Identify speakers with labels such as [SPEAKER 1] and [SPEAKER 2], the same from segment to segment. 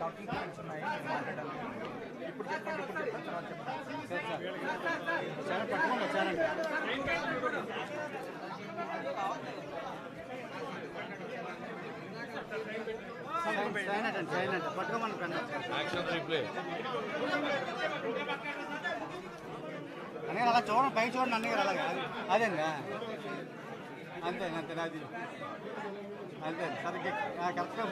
[SPEAKER 1] Talking points ఉన్నాయి మాట్లాడడానికి. ఇప్పుడు చెప్పండి తర్వాత
[SPEAKER 2] చెప్పండి. పట్టుకోమని అన్నీ అలా చూడండి, పై చూడండి అన్నీ అలాగా. అదేంగా అంతే అంతే అది అంతే సరిగ్గా కరెక్ట్గా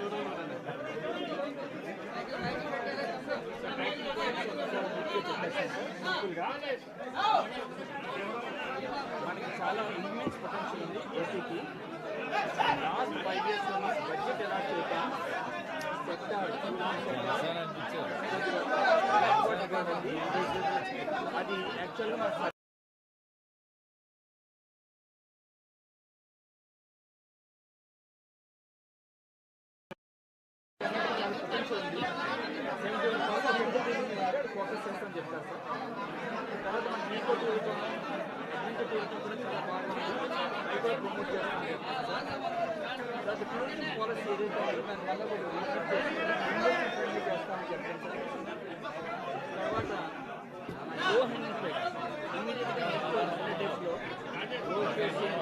[SPEAKER 1] మనకి చాలా ఇమ్మెన్స్ పొటెన్షియల్ ఉంది ఏపీకి. లాస్ట్ 5 years బడ్జెట్ ఎలా చేద్దాం అది యాక్చువల్గా ఫోకస్ చేస్తామని చెప్తారు సార్. తర్వాత మన మీకో టూరిజం కూడా చాలా బాగుంది, అవి కూడా ప్రమోట్ చేస్తామని చెప్తారు సార్. తర్వాత టూరిజం పాలసీ ఏదైతే ఉందో దానివల్ల కూడా ఇన్వెస్ట్మెంట్ ఫ్రెండ్లీ చేస్తామని చెప్తారు సార్. తర్వాత లో హ్యాంగింగ్ ఫ్రూట్ ఇమీడియట్గా నెక్స్ట్ 100 daysలో రోడ్ ఫేసింగ్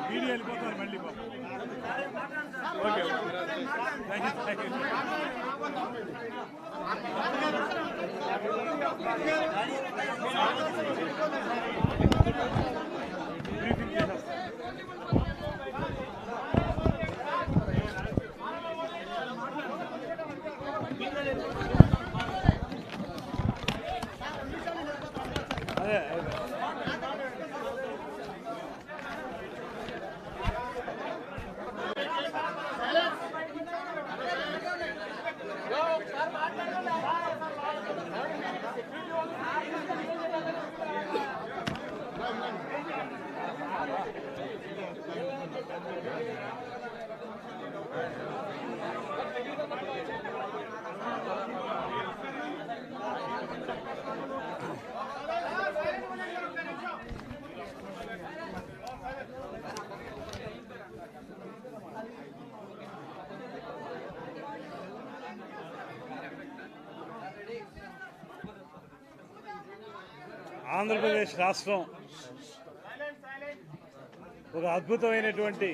[SPEAKER 3] మీడియా వెళ్ళిపోతారు మళ్ళీ ఓకే బ్రీఫింగ్ చేసేస్తాను. అదే ఆంధ్రప్రదేశ్ రాష్ట్రం ఒక అద్భుతమైనటువంటి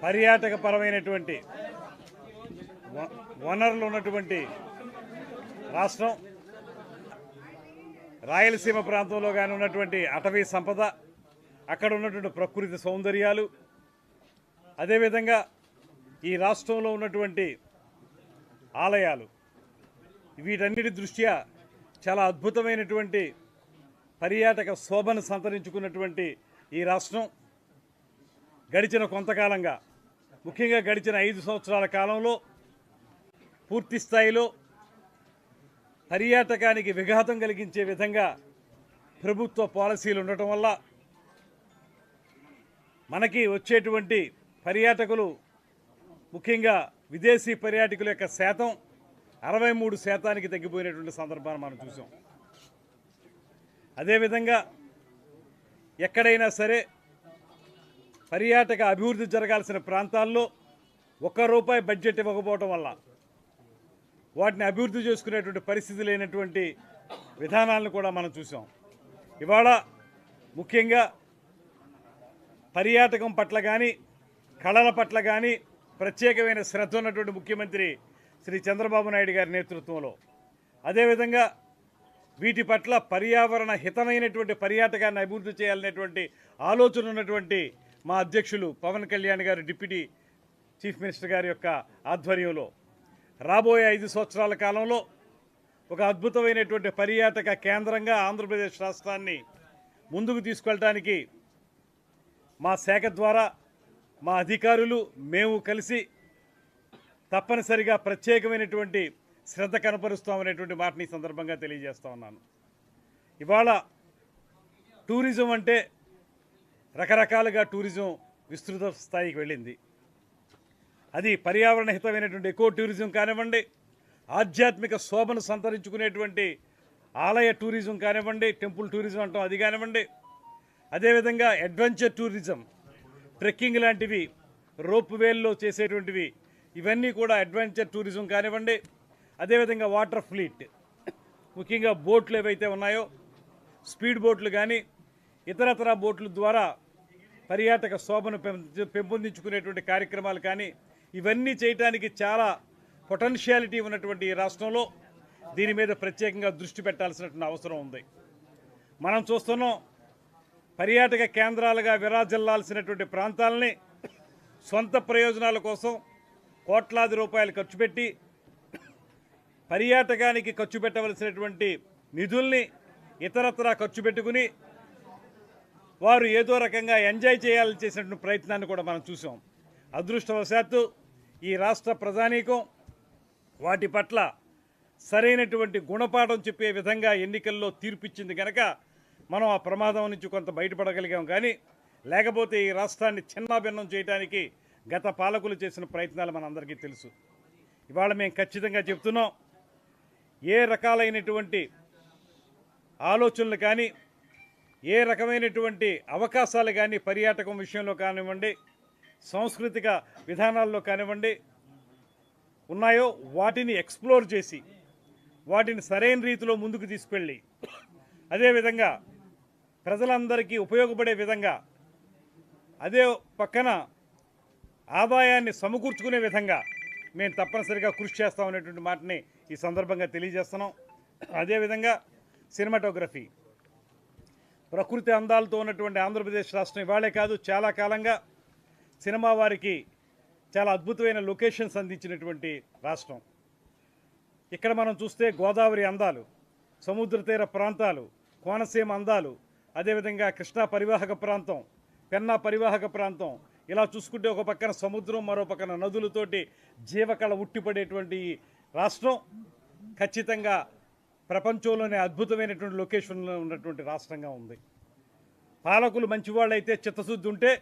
[SPEAKER 3] పర్యాటక పరమైనటువంటి వనరులు ఉన్నటువంటి రాష్ట్రం. రాయలసీమ ప్రాంతంలో కానీ ఉన్నటువంటి అటవీ సంపద, అక్కడ ఉన్నటువంటి ప్రకృతి సౌందర్యాలు, అదేవిధంగా ఈ రాష్ట్రంలో ఉన్నటువంటి ఆలయాలు, వీటన్నిటి దృష్ట్యా చాలా అద్భుతమైనటువంటి పర్యాటక శోభను సంతరించుకున్నటువంటి ఈ రాష్ట్రం గడిచిన కొంతకాలంగా, ముఖ్యంగా గడిచిన 5 సంవత్సరాల కాలంలో పూర్తి స్థాయిలో పర్యాటకానికి విఘాతం కలిగించే విధంగా ప్రభుత్వ పాలసీలు ఉండటం వల్ల మనకి వచ్చేటువంటి పర్యాటకులు, ముఖ్యంగా విదేశీ పర్యాటకుల యొక్క శాతం 63% తగ్గిపోయినటువంటి సందర్భాన్ని మనం చూసాం. అదేవిధంగా ఎక్కడైనా సరే పర్యాటక అభివృద్ధి జరగాల్సిన ప్రాంతాల్లో ₹1 బడ్జెట్ ఇవ్వకపోవటం వల్ల వాటిని అభివృద్ధి చేసుకునేటువంటి పరిస్థితి లేనటువంటి విధానాలను కూడా మనం చూసాం. ఇవాళ ముఖ్యంగా పర్యాటకం పట్ల కానీ కళల పట్ల కానీ ప్రత్యేకమైన శ్రద్ధ ఉన్నటువంటి ముఖ్యమంత్రి శ్రీ చంద్రబాబు నాయుడు గారి నేతృత్వంలో, అదేవిధంగా వీటి పట్ల పర్యావరణ హితమైనటువంటి పర్యాటకాన్ని అభివృద్ధి చేయాలనేటువంటి ఆలోచన ఉన్నటువంటి మా అధ్యక్షులు పవన్ కళ్యాణ్ గారు, డిప్యూటీ చీఫ్ మినిస్టర్ గారి యొక్క ఆధ్వర్యంలో రాబోయే 5 సంవత్సరాల కాలంలో ఒక అద్భుతమైనటువంటి పర్యాటక కేంద్రంగా ఆంధ్రప్రదేశ్ రాష్ట్రాన్ని ముందుకు తీసుకెళ్ళడానికి మా శాఖ ద్వారా మా అధికారులు మేము కలిసి తప్పనిసరిగా ప్రత్యేకమైనటువంటి శ్రద్ధ కనపరుస్తామనేటువంటి మాటని సందర్భంగా తెలియజేస్తా ఉన్నాను. ఇవాళ టూరిజం అంటే రకరకాలుగా టూరిజం విస్తృత స్థాయికి వెళ్ళింది. అది పర్యావరణ హితమైనటువంటి ఎకో టూరిజం కానివ్వండి, ఆధ్యాత్మిక శోభను సంతరించుకునేటువంటి ఆలయ టూరిజం కానివ్వండి, టెంపుల్ టూరిజం అంటాం అది కానివ్వండి, అదేవిధంగా అడ్వెంచర్ టూరిజం, ట్రెక్కింగ్ లాంటివి, రోప్ వేల్లో చేసేటువంటివి, ఇవన్నీ కూడా అడ్వెంచర్ టూరిజం కానివ్వండి. అదేవిధంగా వాటర్ ఫ్లీట్, ముఖ్యంగా బోట్లు ఏవైతే ఉన్నాయో స్పీడ్ బోట్లు కానీ ఇతరతర బోట్ల ద్వారా పర్యాటక శోభను పెంపొందించుకునేటువంటి కార్యక్రమాలు కానీ, ఇవన్నీ చేయడానికి చాలా పొటెన్షియాలిటీ ఉన్నటువంటి ఈ రాష్ట్రంలో దీని మీద ప్రత్యేకంగా దృష్టి పెట్టాల్సినటువంటి అవసరం ఉంది. మనం చూస్తున్నాం, పర్యాటక కేంద్రాలుగా విరాజిల్లాల్సినటువంటి ప్రాంతాలని సొంత ప్రయోజనాల కోసం కోట్లాది రూపాయలు ఖర్చు పెట్టి పర్యాటకానికి ఖర్చు పెట్టవలసినటువంటి నిధుల్ని ఇతరత్రా ఖర్చు పెట్టుకుని వారు ఏదో రకంగా ఎంజాయ్ చేయాలని చేసినటువంటి ప్రయత్నాన్ని కూడా మనం చూసాం. అదృష్టవశాత్తు ఈ రాష్ట్ర ప్రజానీకం వాటి పట్ల సరైనటువంటి గుణపాఠం చెప్పే విధంగా ఎన్నికల్లో తీర్పిచ్చింది కనుక మనం ఆ ప్రమాదం నుంచి కొంత బయటపడగలిగాం. కానీ లేకపోతే ఈ రాష్ట్రాన్ని చిన్నాభిన్నం చేయడానికి గత పాలకులు చేసిన ప్రయత్నాలు మనందరికీ తెలుసు. ఇవాళ మేము ఖచ్చితంగా చెప్తున్నాం, ఏ రకాలైనటువంటి ఆలోచనలు కానీ ఏ రకమైనటువంటి అవకాశాలు కానీ పర్యాటకం విషయంలో కానివ్వండి, సాంస్కృతిక విధానాల్లో కానివ్వండి ఉన్నాయో వాటిని ఎక్స్ప్లోర్ చేసి వాటిని సరైన రీతిలో ముందుకు తీసుకెళ్ళి అదేవిధంగా ప్రజలందరికీ ఉపయోగపడే విధంగా, అదే పక్కన ఆదాయాన్ని సమకూర్చుకునే విధంగా మేము తప్పనిసరిగా కృషి చేస్తామనేటువంటి మాటని ఈ సందర్భంగా తెలియజేస్తున్నాం. అదేవిధంగా సినిమాటోగ్రఫీ, ప్రకృతి అందాలతో ఉన్నటువంటి ఆంధ్రప్రదేశ్ రాష్ట్రం ఇవాళే కాదు, చాలా కాలంగా సినిమా వారికి చాలా అద్భుతమైన లొకేషన్స్ అందించినటువంటి రాష్ట్రం. ఇక్కడ మనం చూస్తే గోదావరి అందాలు, సముద్ర తీర ప్రాంతాలు, కోనసీమ అందాలు, అదేవిధంగా కృష్ణా పరివాహక ప్రాంతం, పెన్నా పరివాహక ప్రాంతం, ఇలా చూసుకుంటే ఒక పక్కన సముద్రం, మరో పక్కన నదులతోటి జీవకళ ఉట్టిపడేటువంటి ఈ రాష్ట్రం ఖచ్చితంగా ప్రపంచంలోనే అద్భుతమైనటువంటి లొకేషన్లో ఉన్నటువంటి రాష్ట్రంగా ఉంది. పాలకులు మంచివాళ్ళు అయితే, చిత్తశుద్ధి ఉంటే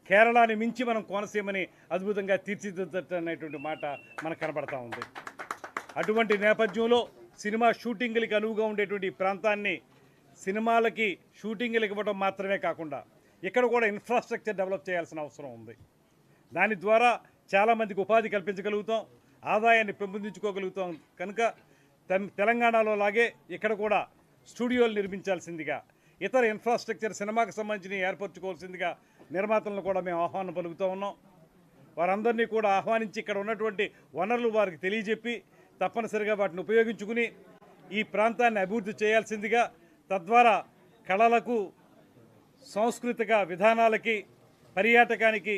[SPEAKER 3] కేరళని మించి మనం కోనసీమని అద్భుతంగా తీర్చిదిద్దనేటువంటి మాట మనకు కనబడతా ఉంది. అటువంటి నేపథ్యంలో సినిమా షూటింగ్లకి అనువుగా ఉండేటువంటి ఈ ప్రాంతాన్ని సినిమాలకి షూటింగ్లు ఇవ్వడం మాత్రమే కాకుండా ఇక్కడ కూడా ఇన్ఫ్రాస్ట్రక్చర్ డెవలప్ చేయాల్సిన అవసరం ఉంది. దాని ద్వారా చాలామందికి ఉపాధి కల్పించగలుగుతాం, ఆదాయాన్ని పెంపొందించుకోగలుగుతాం. కనుక తెలంగాణలో లాగే ఇక్కడ కూడా స్టూడియోలు నిర్మించాల్సిందిగా, ఇతర ఇన్ఫ్రాస్ట్రక్చర్ సినిమాకు సంబంధించి ఏర్పరచుకోవాల్సిందిగా నిర్మాతలను కూడా మేము ఆహ్వానం పలుకుతూ ఉన్నాం. వారందరినీ కూడా ఆహ్వానించి ఇక్కడ ఉన్నటువంటి వనరులు వారికి తెలియజెప్పి తప్పనిసరిగా వాటిని ఉపయోగించుకుని ఈ ప్రాంతాన్ని అభివృద్ధి చేయాల్సిందిగా, తద్వారా కళలకు, సాంస్కృతిక విధానాలకి, పర్యాటకానికి,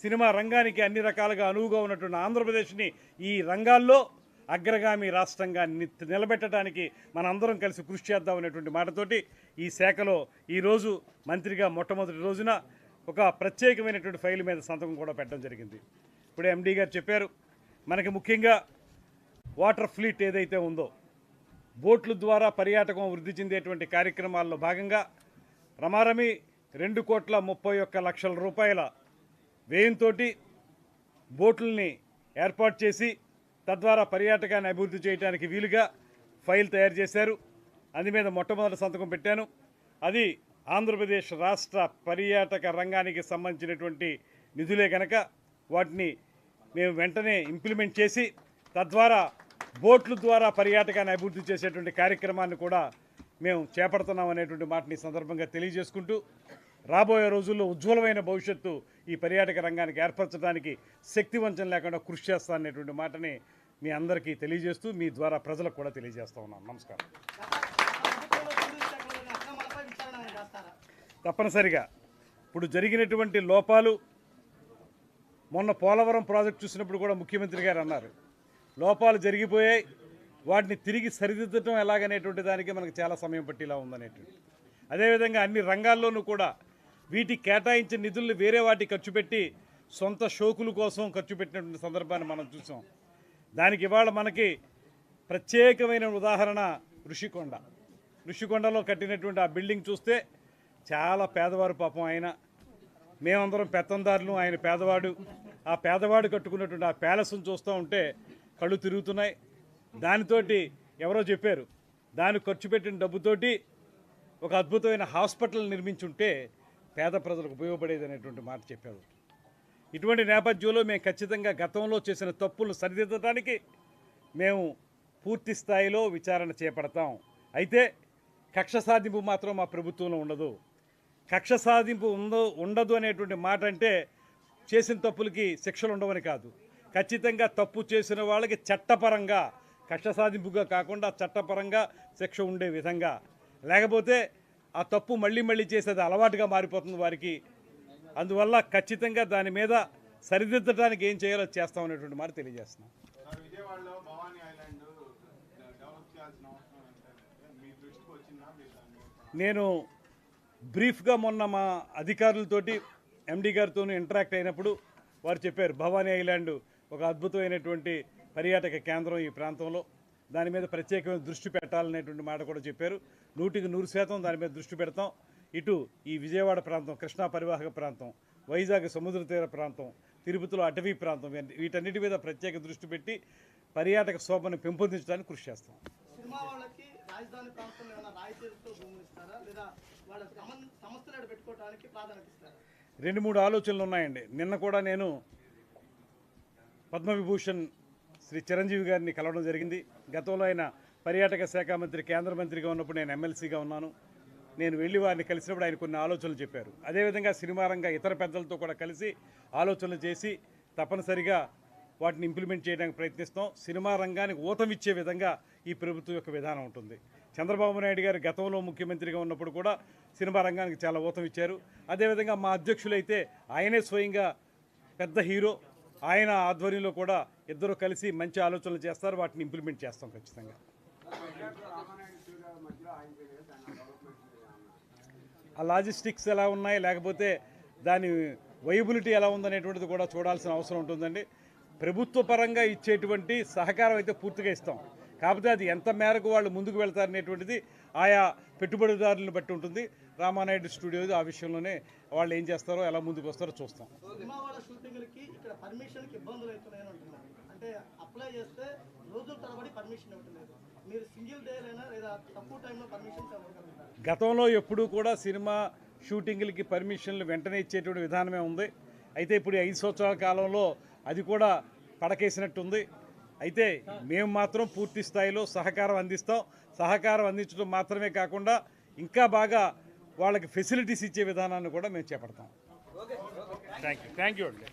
[SPEAKER 3] సినిమా రంగానికి అన్ని రకాలుగా అనువుగా ఉన్నటువంటి ఆంధ్రప్రదేశ్ని ఈ రంగాల్లో అగ్రగామి రాష్ట్రంగా నిలబెట్టడానికి మనందరం కలిసి కృషి చేద్దాం అనేటువంటి మాటతోటి ఈ శాఖలో ఈరోజు మంత్రిగా మొట్టమొదటి రోజున ఒక ప్రత్యేకమైనటువంటి ఫైల్ మీద సంతకం కూడా పెట్టడం జరిగింది. ఇప్పుడే ఎండీ గారు చెప్పారు, మనకి ముఖ్యంగా వాటర్ ఫ్లీట్ ఏదైతే ఉందో, బోట్ల ద్వారా పర్యాటకం వృద్ధి చెందేటువంటి కార్యక్రమాల్లో భాగంగా రమారమి 2,31,00,000 రూపాయల వ్యయంతో బోట్లని ఏర్పాటు చేసి తద్వారా పర్యాటకాన్ని అభివృద్ధి చేయడానికి వీలుగా ఫైల్ తయారు చేశారు. అది మీద మొట్టమొదటి సంతకం పెట్టాను. అది ఆంధ్రప్రదేశ్ రాష్ట్ర పర్యాటక రంగానికి సంబంధించినటువంటి నిధులే కనుక వాటిని మేము వెంటనే ఇంప్లిమెంట్ చేసి తద్వారా బోట్ల ద్వారా పర్యాటకాన్ని అభివృద్ధి చేసేటువంటి కార్యక్రమాన్ని కూడా మేము చేపడుతున్నాం అనేటువంటి మాటని సందర్భంగా తెలియజేసుకుంటూ, రాబోయే రోజుల్లో ఉజ్వలమైన భవిష్యత్తు ఈ పర్యాటక రంగానికి ఏర్పరచడానికి శక్తివంచన లేకుండా కృషి చేస్తాననేటువంటి మాటని మీ అందరికీ తెలియజేస్తూ మీ ద్వారా ప్రజలకు కూడా తెలియజేస్తూ ఉన్నాను. నమస్కారం. తప్పనిసరిగా ఇప్పుడు జరిగినటువంటి లోపాలు, మొన్న పోలవరం ప్రాజెక్ట్ చూసినప్పుడు కూడా ముఖ్యమంత్రి గారు అన్నారు, లోపాలు జరిగిపోయాయి, వాటిని తిరిగి సరిదిద్దటం ఎలాగనేటువంటి దానికి మనకు చాలా సమయం పట్టేలా ఉందనేటువంటి. అదేవిధంగా అన్ని రంగాల్లోనూ కూడా వీటికి కేటాయించిన నిధులను వేరే వాటికి ఖర్చు పెట్టి సొంత షోకుల కోసం ఖర్చు పెట్టినటువంటి సందర్భాన్ని మనం చూసాం. దానికి ఇవాళ మనకి ప్రత్యేకమైన ఉదాహరణ ఋషికొండలో కట్టినటువంటి ఆ బిల్డింగ్ చూస్తే చాలా పేదవారు పాపం ఆయన, మేమందరం పెత్తందారులు, ఆయన పేదవాడు. ఆ పేదవాడు కట్టుకున్నటువంటి ఆ ప్యాలెస్ను చూస్తూ ఉంటే కళ్ళు తిరుగుతున్నాయి. దానితోటి ఎవరో చెప్పారు, దానికి ఖర్చు పెట్టిన డబ్బుతోటి ఒక అద్భుతమైన హాస్పిటల్ నిర్మించుంటే పేద ప్రజలకు ఉపయోగపడేది అనేటువంటి మాట చెప్పారు. ఇటువంటి నేపథ్యంలో మేము ఖచ్చితంగా గతంలో చేసిన తప్పులను సరిదిద్దడానికి మేము పూర్తి స్థాయిలో విచారణ చేపడతాం. అయితే కక్ష సాధింపు మాత్రం మా ప్రభుత్వంలో ఉండదు. కక్ష సాధింపు ఉండదు అనేటువంటి మాట అంటే చేసిన తప్పులకి శిక్షలు ఉండవని కాదు. ఖచ్చితంగా తప్పు చేసిన వాళ్ళకి చట్టపరంగా, కక్ష సాధింపుగా కాకుండా చట్టపరంగా శిక్ష ఉండే విధంగా, లేకపోతే ఆ తప్పు మళ్ళీ మళ్ళీ చేసేది అలవాటుగా మారిపోతుంది వారికి. అందువల్ల ఖచ్చితంగా దాని మీద సరిదిద్దడానికి ఏం చేయాలో చేస్తామనేటువంటి మాట తెలియజేస్తున్నాం. నేను బ్రీఫ్గా మొన్న మా అధికారులతోటి ఎండీ గారితో ఇంటరాక్ట్ అయినప్పుడు వారు చెప్పారు, భవానీ ఐలాండ్ ఒక అద్భుతమైనటువంటి పర్యాటక కేంద్రం ఈ ప్రాంతంలో, దాని మీద ప్రత్యేకమైన దృష్టి పెట్టాలనేటువంటి మాట కూడా చెప్పారు. 100% దాని మీద దృష్టి పెడతాం. ఇటు ఈ విజయవాడ ప్రాంతం, కృష్ణా పరివాహక ప్రాంతం, వైజాగ్ సముద్ర తీర ప్రాంతం, తిరుపతిలో అటవీ ప్రాంతం, వీటన్నిటి మీద ప్రత్యేక దృష్టి పెట్టి పర్యాటక శోభను పెంపొందించడానికి కృషి చేస్తాం.
[SPEAKER 1] సినిమా వాళ్ళకి రాజధాని ప్రాంతంలో ఏమైనా రాయితీలతో భూములు ఇస్తారా, లేదా వాళ్ళ సంస్థలు పెట్టుకోవడానికి ప్రాధాన్యత ఇస్తారా?
[SPEAKER 3] 2-3 ఆలోచనలు ఉన్నాయండి. నిన్న కూడా నేను పద్మవిభూషణ్ శ్రీ చిరంజీవి గారిని కలవడం జరిగింది. గతంలో ఆయన పర్యాటక శాఖ మంత్రి కేంద్ర మంత్రిగా ఉన్నప్పుడు నేను ఎమ్మెల్సీగా ఉన్నాను. నేను వెళ్ళి వారిని కలిసినప్పుడు ఆయన కొన్ని ఆలోచనలు చెప్పారు. అదేవిధంగా సినిమా రంగ ఇతర పెద్దలతో కూడా కలిసి ఆలోచనలు చేసి తప్పనిసరిగా వాటిని ఇంప్లిమెంట్ చేయడానికి ప్రయత్నిస్తాం. సినిమా రంగానికి ఊతమిచ్చే విధంగా ఈ ప్రభుత్వం యొక్క విధానం ఉంటుంది. చంద్రబాబు నాయుడు గారు గతంలో ముఖ్యమంత్రిగా ఉన్నప్పుడు కూడా సినిమా రంగానికి చాలా ఊతం ఇచ్చారు. అదేవిధంగా మా అధ్యక్షులైతే ఆయనే స్వయంగా పెద్ద హీరో, ఆయన ఆధ్వర్యంలో కూడా ఇద్దరు కలిసి మంచి ఆలోచనలు చేస్తారు. వాటిని ఇంప్లిమెంట్ చేస్తాం ఖచ్చితంగా. ఆ లాజిస్టిక్స్ ఎలా ఉన్నాయి, లేకపోతే దాని వైబిలిటీ ఎలా ఉందనేటువంటిది కూడా చూడాల్సిన అవసరం ఉంటుందండి. ప్రభుత్వ పరంగా ఇచ్చేటువంటి సహకారం అయితే పూర్తిగా ఇస్తాం. కాకపోతే అది ఎంత మేరకు వాళ్ళు ముందుకు వెళ్తారనేటువంటిది ఆయా పెట్టుబడిదారులను బట్టి ఉంటుంది. రామానాయుడు స్టూడియోది ఆ విషయంలోనే వాళ్ళు ఏం చేస్తారో, ఎలా ముందుకు వస్తారో చూస్తాం.
[SPEAKER 4] సినిమా వాళ్ళ షూటింగ్లకి ఇక్కడ పర్మిషన్కి ఇబ్బందులు అవుతున్నాయని అంటున్నారు. అంటే అప్లై చేస్తే రోజుల తరబడి పర్మిషన్ ఇవ్వట్లేదు. మీరు సింగిల్ డేలైనా లేదా తక్కువ టైంలో పర్మిషన్స్ ఇవ్వగలుగుతారు?
[SPEAKER 3] గతంలో ఎప్పుడూ కూడా సినిమా షూటింగ్లకి పర్మిషన్లు వెంటనే ఇచ్చేటువంటి విధానమే ఉంది. అయితే ఇప్పుడు 5 సంవత్సరాల కాలంలో అది కూడా పడకేసినట్టుంది. అయితే మేము మాత్రం పూర్తి స్థాయిలో సహకారం అందిస్తాం. సహకారం అందించడం మాత్రమే కాకుండా ఇంకా బాగా వాళ్ళకి ఫెసిలిటీస్ ఇచ్చే విధానాన్ని కూడా మేము చేపడతాం. థ్యాంక్ యూ అండి.